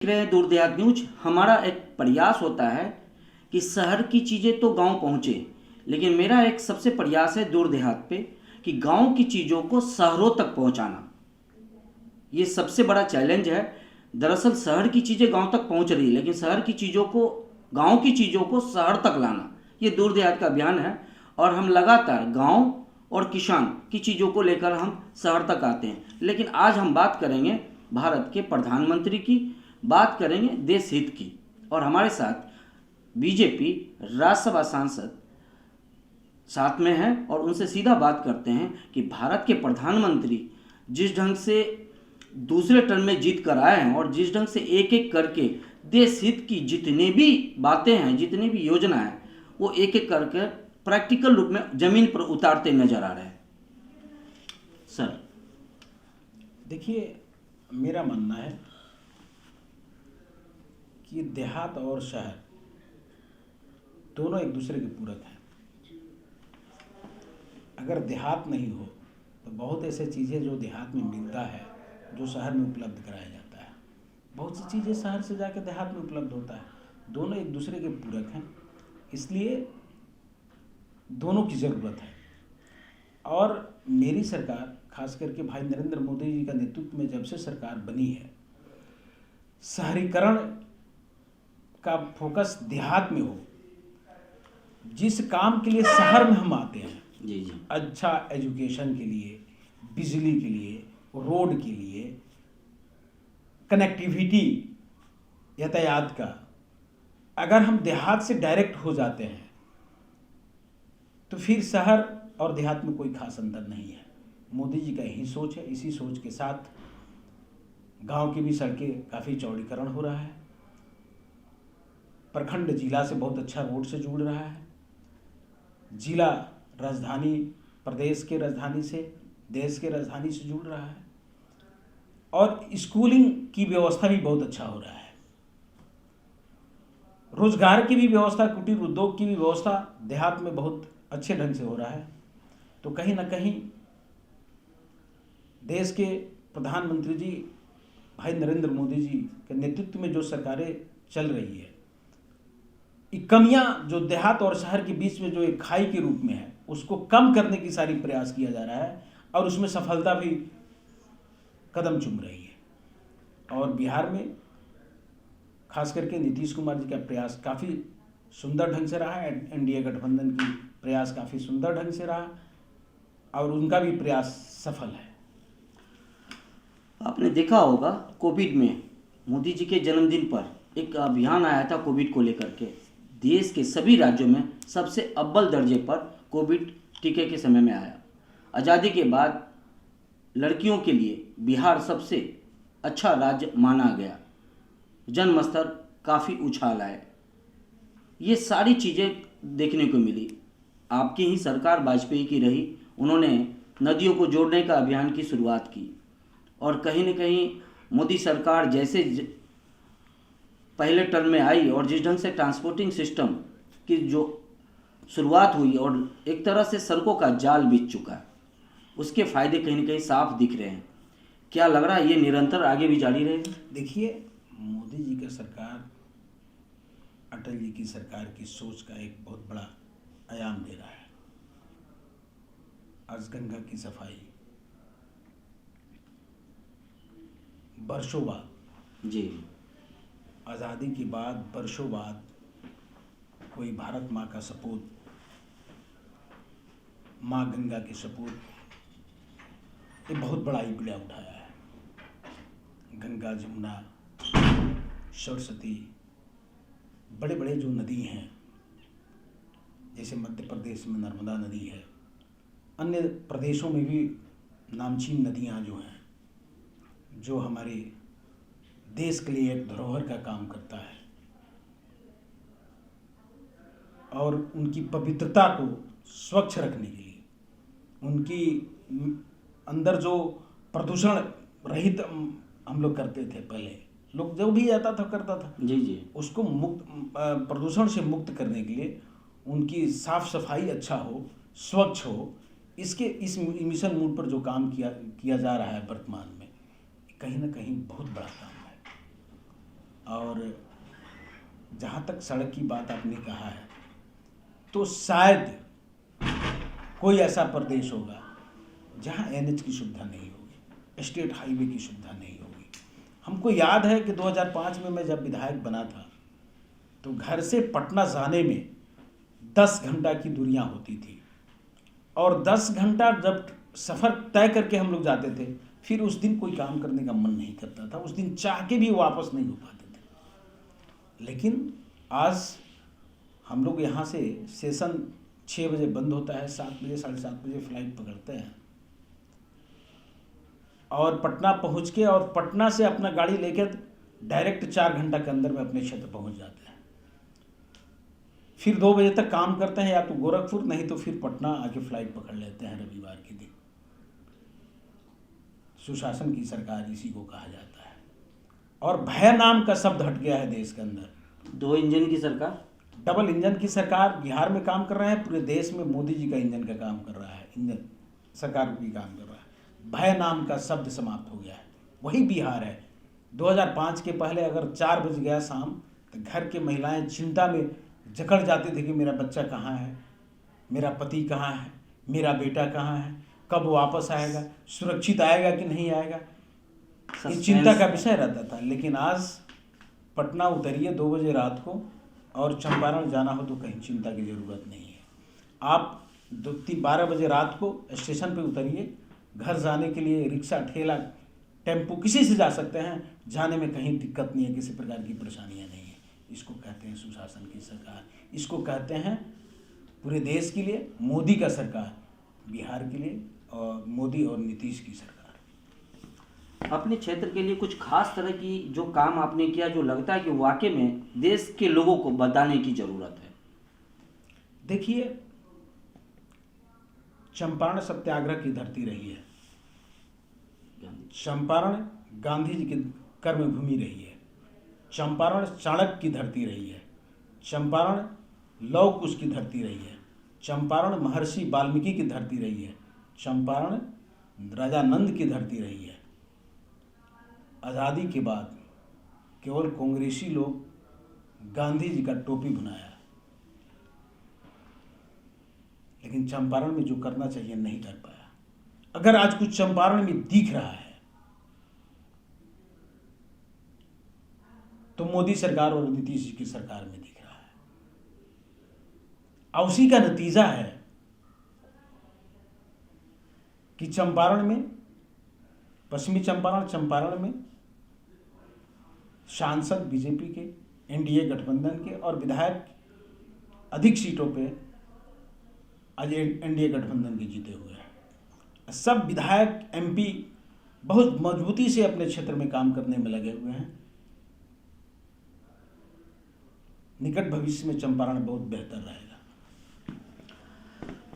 देख रहे हैं दूर देहात न्यूज। हमारा एक प्रयास होता है कि शहर की चीज़ें तो गांव पहुंचे, लेकिन मेरा एक सबसे प्रयास है दूर देहात पे कि गांव की चीज़ों को शहरों तक पहुंचाना। ये सबसे बड़ा चैलेंज है। दरअसल शहर की चीज़ें गांव तक पहुंच रही है, लेकिन शहर की चीज़ों को, गांव की चीज़ों को शहर तक लाना, ये दूर देहात का अभियान है। और हम लगातार गांव और किसान की चीज़ों को लेकर हम शहर तक आते हैं। लेकिन आज हम बात करेंगे भारत के प्रधानमंत्री की, बात करेंगे देश हित की। और हमारे साथ बीजेपी राज्यसभा सांसद साथ में हैं और उनसे सीधा बात करते हैं कि भारत के प्रधानमंत्री जिस ढंग से दूसरे टर्म में जीत कर आए हैं और जिस ढंग से एक एक करके देश हित की जितनी भी बातें हैं, जितनी भी योजना है, वो एक एक करके प्रैक्टिकल रूप में जमीन पर उतारते नजर आ रहे हैं। सर देखिए, मेरा मानना है कि देहात और शहर दोनों एक दूसरे के पूरक हैं। अगर देहात नहीं हो तो बहुत ऐसे चीज़ें जो देहात में मिलता है जो शहर में उपलब्ध कराया जाता है, बहुत सी चीज़ें शहर से जाकर देहात में उपलब्ध होता है। दोनों एक दूसरे के पूरक हैं, इसलिए दोनों की ज़रूरत है। और मेरी सरकार, खास करके भाई नरेंद्र मोदी जी का नेतृत्व में जब से सरकार बनी है, शहरीकरण का फोकस देहात में हो। जिस काम के लिए शहर में हम आते हैं, जी जी, अच्छा एजुकेशन के लिए, बिजली के लिए, रोड के लिए, कनेक्टिविटी, यातायात का, अगर हम देहात से डायरेक्ट हो जाते हैं तो फिर शहर और देहात में कोई खास अंतर नहीं है। मोदी जी का यही सोच है। इसी सोच के साथ गांव की भी सड़कें काफ़ी चौड़ीकरण हो रहा है। प्रखंड जिला से बहुत अच्छा रोड से जुड़ रहा है। जिला राजधानी, प्रदेश के राजधानी से, देश के राजधानी से जुड़ रहा है। और स्कूलिंग की व्यवस्था भी बहुत अच्छा हो रहा है। रोजगार की भी व्यवस्था, कुटीर उद्योग की भी व्यवस्था देहात में बहुत अच्छे ढंग से हो रहा है। तो कहीं ना कहीं देश के प्रधानमंत्री जी भाई नरेंद्र मोदी जी के नेतृत्व में जो सरकारें चल रही है, ये कमियां जो देहात और शहर के बीच में जो एक खाई के रूप में है, उसको कम करने की सारी प्रयास किया जा रहा है और उसमें सफलता भी कदम चूम रही है। और बिहार में खास करके नीतीश कुमार जी का प्रयास काफ़ी सुंदर ढंग से रहा है। एनडीए गठबंधन की प्रयास काफ़ी सुंदर ढंग से रहा और उनका भी प्रयास सफल है। आपने देखा होगा कोविड में मोदी जी के जन्मदिन पर एक अभियान आया था कोविड को लेकर के। देश के सभी राज्यों में सबसे अव्वल दर्जे पर कोविड टीके के समय में आया। आज़ादी के बाद लड़कियों के लिए बिहार सबसे अच्छा राज्य माना गया। जन्म स्तर काफ़ी उछाल आए। ये सारी चीज़ें देखने को मिली। आपकी ही सरकार वाजपेयी की रही, उन्होंने नदियों को जोड़ने का अभियान की शुरुआत की। और कहीं न कहीं मोदी सरकार जैसे पहले टर्म में आई और जिस ढंग से ट्रांसपोर्टिंग सिस्टम की जो शुरुआत हुई और एक तरह से सड़कों का जाल बिछ चुका है, उसके फायदे कहीं न कहीं साफ दिख रहे हैं। क्या लग रहा है ये निरंतर आगे भी जारी रहेगा? देखिए, मोदी जी का सरकार, अटल जी की सरकार की सोच का एक बहुत बड़ा आयाम दे रहा है। आज गंगा की सफाई वर्षों बाद, जी, आज़ादी के बाद वर्षों बाद कोई भारत माँ का सपूत, माँ गंगा के सपूत, ये बहुत बड़ा इबला उठाया है। गंगा, जमुना, सरस्वती, बड़े बड़े जो नदी हैं, जैसे मध्य प्रदेश में नर्मदा नदी है, अन्य प्रदेशों में भी नामचीन नदियाँ जो हैं, जो हमारे देश के लिए एक धरोहर का काम करता है और उनकी पवित्रता को स्वच्छ रखने के लिए, उनकी अंदर जो प्रदूषण रहित हम लोग करते थे, पहले लोग जो भी आता था करता था, जी जी, उसको मुक्त, प्रदूषण से मुक्त करने के लिए उनकी साफ सफाई अच्छा हो, स्वच्छ हो, इस मिशन मोड पर जो काम किया जा रहा है वर्तमान में, कहीं ना कहीं बहुत बड़ा काम है। और जहाँ तक सड़क की बात आपने कहा है, तो शायद कोई ऐसा प्रदेश होगा जहाँ एनएच की सुविधा नहीं होगी, स्टेट हाईवे की सुविधा नहीं होगी। हमको याद है कि 2005 में मैं जब विधायक बना था तो घर से पटना जाने में 10 घंटा की दूरियां होती थी, और 10 घंटा जब सफ़र तय करके हम लोग जाते थे, फिर उस दिन कोई काम करने का मन नहीं करता था, उस दिन चाह के भी वापस नहीं हो पाते थे। लेकिन आज हम लोग यहाँ से सेशन 6 बजे बंद होता है, 7 बजे 7:30 बजे फ्लाइट पकड़ते हैं और पटना पहुँच के, और पटना से अपना गाड़ी लेकर डायरेक्ट 4 घंटा के अंदर में अपने क्षेत्र पहुँच जाते हैं। फिर 2 बजे तक काम करते हैं, या तो गोरखपुर नहीं तो फिर पटना आके फ्लाइट पकड़ लेते हैं रविवार के दिन। सुशासन की सरकार इसी को कहा जाता है, और भय नाम का शब्द हट गया है देश के अंदर। 2 इंजन की सरकार, डबल इंजन की सरकार बिहार में काम कर रहा है, पूरे देश में मोदी जी का इंजन का काम कर रहा है, इंजन सरकार भी काम कर रहा है। भय नाम का शब्द समाप्त हो गया है, वही बिहार है। 2005 के पहले अगर 4 बज गया शाम तो घर के महिलाएं चिंता में जकड़ जाती थी कि मेरा बच्चा कहाँ है, मेरा पति कहाँ है, मेरा बेटा कहाँ है, कब वापस आएगा, सुरक्षित आएगा कि नहीं आएगा, ये चिंता का विषय रहता था। लेकिन आज पटना उतरिए 2 बजे रात को और चंपारण जाना हो तो कहीं चिंता की ज़रूरत नहीं है। आप 12 बजे रात को स्टेशन पे उतरिए, घर जाने के लिए रिक्शा, ठेला, टेम्पो किसी से जा सकते हैं, जाने में कहीं दिक्कत नहीं है, किसी प्रकार की परेशानियां नहीं है। इसको कहते हैं सुशासन की सरकार, इसको कहते हैं पूरे देश के लिए मोदी का सरकार, बिहार के लिए और मोदी और नीतीश की सरकार। अपने क्षेत्र के लिए कुछ खास तरह की जो काम आपने किया जो लगता है कि वाकई में देश के लोगों को बताने की जरूरत है? देखिए, चंपारण सत्याग्रह की धरती रही है, चंपारण गांधी जी की कर्मभूमि रही है, चंपारण चाणक्य की धरती रही है, चंपारण लौह कुश की धरती रही है, चंपारण महर्षि वाल्मीकि की धरती रही है, चंपारण राजा नंद की धरती रही है। आज़ादी के बाद केवल कांग्रेसी लोग गांधी जी का टोपी बनाया, लेकिन चंपारण में जो करना चाहिए नहीं कर पाया। अगर आज कुछ चंपारण में दिख रहा है तो मोदी सरकार और नीतीश जी की सरकार में दिख रहा है, और उसी का नतीजा है कि चंपारण में, पश्चिमी चंपारण में सांसद बीजेपी के, एनडीए गठबंधन के, और विधायक अधिक सीटों पे आज एनडीए गठबंधन के जीते हुए हैं। सब विधायक, एमपी बहुत मजबूती से अपने क्षेत्र में काम करने में लगे हुए हैं। निकट भविष्य में चंपारण बहुत बेहतर रहेगा।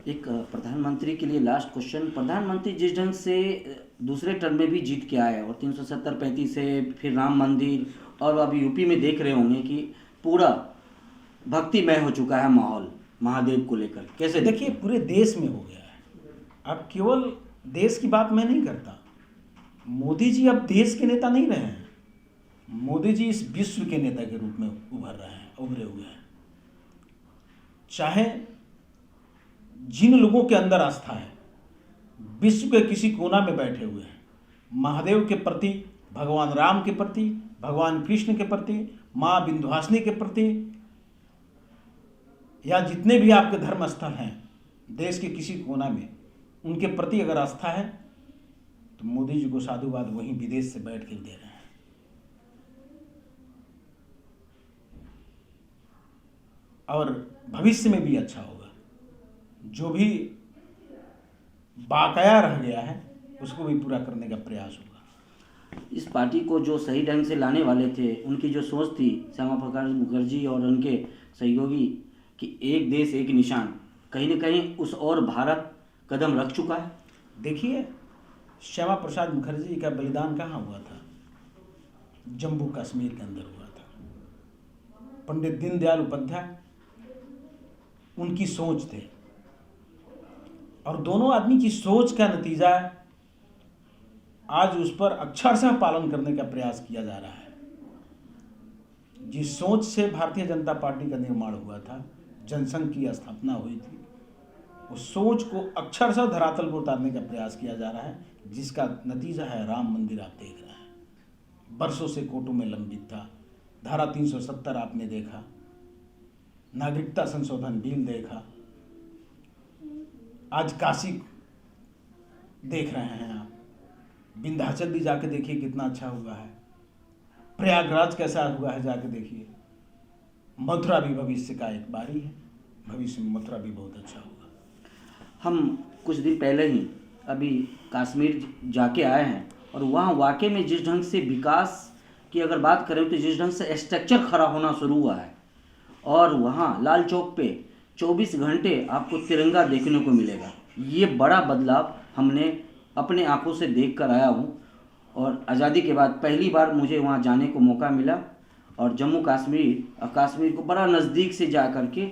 एक प्रधानमंत्री के लिए लास्ट क्वेश्चन, प्रधानमंत्री जिस ढंग से दूसरे टर्म में भी जीत के आए और 370-35 से फिर राम मंदिर, और अभी यूपी में देख रहे होंगे कि पूरा भक्तिमय हो चुका है माहौल महादेव को लेकर, कैसे? देखिए, पूरे देश में हो गया है। अब केवल देश की बात मैं नहीं करता, मोदी जी अब देश के नेता नहीं रहे हैं, मोदी जी इस विश्व के नेता के रूप में उभरे हुए हैं। चाहे जिन लोगों के अंदर आस्था है, विश्व के किसी कोना में बैठे हुए हैं, महादेव के प्रति, भगवान राम के प्रति, भगवान कृष्ण के प्रति, माँ विंध्यवासिनी के प्रति, या जितने भी आपके धर्म स्थल हैं देश के किसी कोना में, उनके प्रति अगर आस्था है तो मोदी जी को साधुवाद वहीं विदेश से बैठ कर दे रहे हैं। और भविष्य में भी अच्छा होगा। जो भी बाकाया रह गया है उसको भी पूरा करने का प्रयास होगा। इस पार्टी को जो सही ढंग से लाने वाले थे, उनकी जो सोच थी, श्यामा प्रसाद मुखर्जी और उनके सहयोगी, कि एक देश एक निशान, कहीं न कहीं उस और भारत कदम रख चुका है। देखिए, श्यामा प्रसाद मुखर्जी जी का बलिदान कहाँ हुआ था? जम्मू कश्मीर के अंदर हुआ था। पंडित दीनदयाल उपाध्याय उनकी सोच थे, और दोनों आदमी की सोच का नतीजा आज उस पर अक्षरशः पालन करने का प्रयास किया जा रहा है। जिस सोच से भारतीय जनता पार्टी का निर्माण हुआ था, जनसंघ की स्थापना हुई थी, उस सोच को अक्षरशः धरातल पर उतारने का प्रयास किया जा रहा है, जिसका नतीजा है राम मंदिर। आप देख रहे हैं, बरसों से कोर्टों में लंबित था। धारा 370 आपने देखा, नागरिकता संशोधन बिल देखा, आज काशी देख रहे हैं आप, विंध्याचल भी जाके देखिए कितना अच्छा हुआ है, प्रयागराज कैसा हुआ है जाके देखिए, मथुरा भी भविष्य का एक बारी है, भविष्य में मथुरा भी बहुत अच्छा होगा। हम कुछ दिन पहले ही अभी कश्मीर जाके आए हैं और वहाँ वाकई में जिस ढंग से विकास की अगर बात करें तो जिस ढंग से स्ट्रक्चर खड़ा होना शुरू हुआ है, और वहाँ लाल चौक पे 24 घंटे आपको तिरंगा देखने को मिलेगा। ये बड़ा बदलाव हमने अपने आंखों से देख कर आया हूँ, और आज़ादी के बाद पहली बार मुझे वहाँ जाने को मौका मिला और जम्मू कश्मीर को बड़ा नज़दीक से जा कर के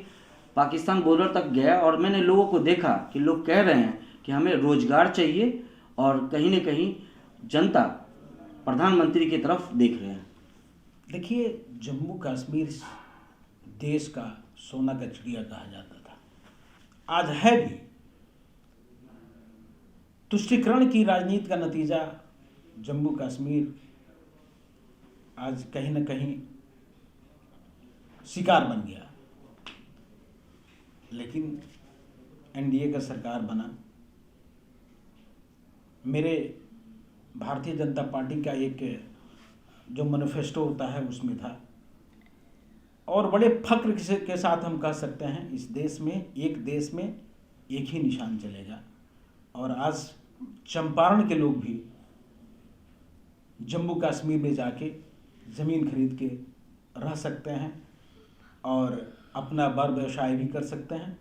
पाकिस्तान बॉर्डर तक गया, और मैंने लोगों को देखा कि लोग कह रहे हैं कि हमें रोज़गार चाहिए, और कहीं न कहीं जनता प्रधानमंत्री की तरफ देख रहे हैं। देखिए, जम्मू कश्मीर देश का सोना का चिड़िया कहा जाता था, आज है भी। तुष्टीकरण की राजनीति का नतीजा जम्मू कश्मीर आज कहीं न कहीं शिकार बन गया। लेकिन एनडीए का सरकार बना, मेरे भारतीय जनता पार्टी का एक जो मैनिफेस्टो होता है उसमें था, और बड़े फक्र के साथ हम कह सकते हैं इस देश में एक ही निशान चलेगा। और आज चंपारण के लोग भी जम्मू कश्मीर में जाके ज़मीन खरीद के रह सकते हैं और अपना बार व्यवसाय भी कर सकते हैं।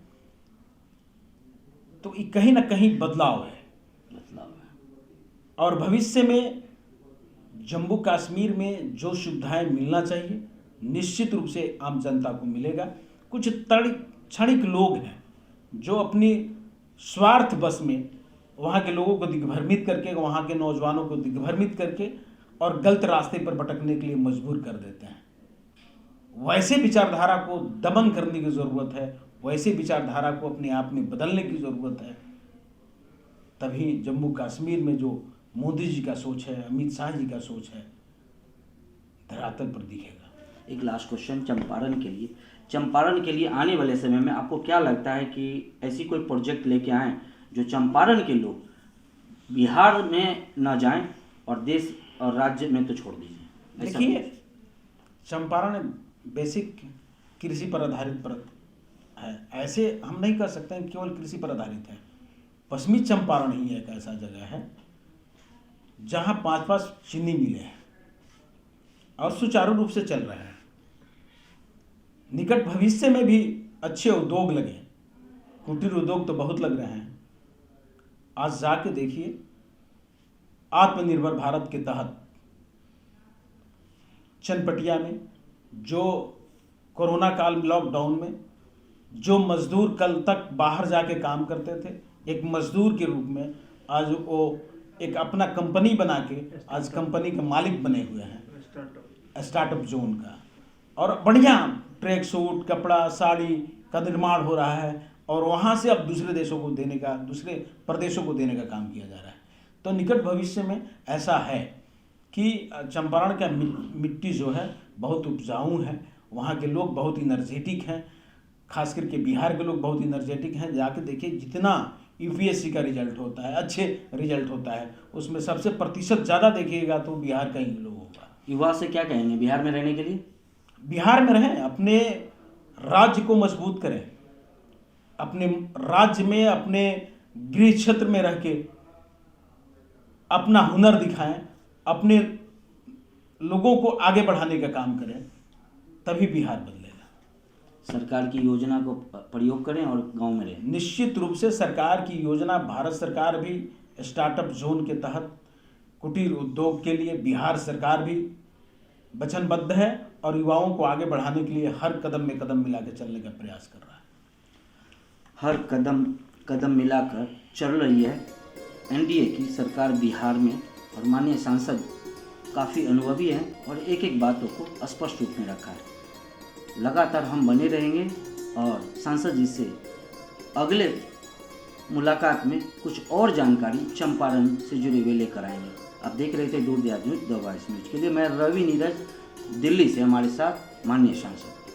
तो ये कहीं ना कहीं बदलाव है। और भविष्य में जम्मू कश्मीर में जो सुविधाएं मिलना चाहिए निश्चित रूप से आम जनता को मिलेगा। कुछ क्षणिक लोग हैं जो अपनी स्वार्थ बस में वहाँ के लोगों को दिग्भ्रमित करके, वहाँ के नौजवानों को दिग्भ्रमित करके और गलत रास्ते पर भटकने के लिए मजबूर कर देते हैं। वैसे विचारधारा को दमन करने की ज़रूरत है, वैसे विचारधारा को अपने आप में बदलने की ज़रूरत है। तभी जम्मू कश्मीर में जो मोदी जी का सोच है, अमित शाह जी का सोच है, धरातल पर दिखेगा। एक लास्ट क्वेश्चन चंपारण के लिए आने वाले समय में आपको क्या लगता है कि ऐसी कोई प्रोजेक्ट लेके आएँ जो चंपारण के लोग बिहार में ना जाएं और देश और राज्य में तो छोड़ दीजिए? देखिए, चंपारण बेसिक कृषि पर आधारित है। ऐसे हम नहीं कर सकते हैं केवल कृषि पर आधारित है। पश्चिमी चंपारण ही एक ऐसा जगह है जहां 5 चीनी मिलें हैं और सुचारू रूप से चल रहे हैं। निकट भविष्य में भी अच्छे उद्योग लगे, कुटीर उद्योग तो बहुत लग रहे हैं। आज जाके देखिए, आत्मनिर्भर भारत के तहत चनपटिया में जो कोरोना काल लॉकडाउन में जो मजदूर कल तक बाहर जाके काम करते थे, एक मजदूर के रूप में आज वो एक अपना कंपनी बना के आज कंपनी के मालिक बने हुए हैं, स्टार्टअप जोन का। और बढ़िया ट्रैक सूट, कपड़ा, साड़ी का निर्माण हो रहा है और वहाँ से अब दूसरे देशों को देने का, दूसरे प्रदेशों को देने का काम किया जा रहा है। तो निकट भविष्य में ऐसा है कि चंपारण का मिट्टी जो है बहुत उपजाऊ है, वहाँ के लोग बहुत इनर्जेटिक हैं, खास करके बिहार के लोग बहुत इनर्जेटिक हैं। जाके देखिए, जितना यूपीएससी का रिजल्ट होता है, अच्छे रिजल्ट होता है, उसमें सबसे प्रतिशत ज़्यादा देखिएगा तो बिहार का ही लोगों का। युवा से क्या कहेंगे बिहार में रहने के लिए? बिहार में रहें, अपने राज्य को मजबूत करें, अपने राज्य में, अपने गृह क्षेत्र में रह के अपना हुनर दिखाएं, अपने लोगों को आगे बढ़ाने का काम करें, तभी बिहार बदलेगा। सरकार की योजना को प्रयोग करें और गांव में रहें। निश्चित रूप से सरकार की योजना, भारत सरकार भी स्टार्टअप जोन के तहत कुटीर उद्योग के लिए बिहार सरकार भी वचनबद्ध है और युवाओं को आगे बढ़ाने के लिए हर कदम में कदम मिलाकर चलने का प्रयास कर रहा है। हर कदम मिलाकर चल रही है एनडीए की सरकार बिहार में, और माननीय सांसद काफ़ी अनुभवी हैं और एक एक बातों को स्पष्ट रूप में रखा है। लगातार हम बने रहेंगे और सांसद जी से अगले मुलाकात में कुछ और जानकारी चंपारण से जुड़े हुए लेकर आएंगे। आप देख रहे थे दूर दराज न्यूज़ 2 न्यूज़ के लिए मैं रवि नीरज, दिल्ली से हमारे साथ माननीय सांसद।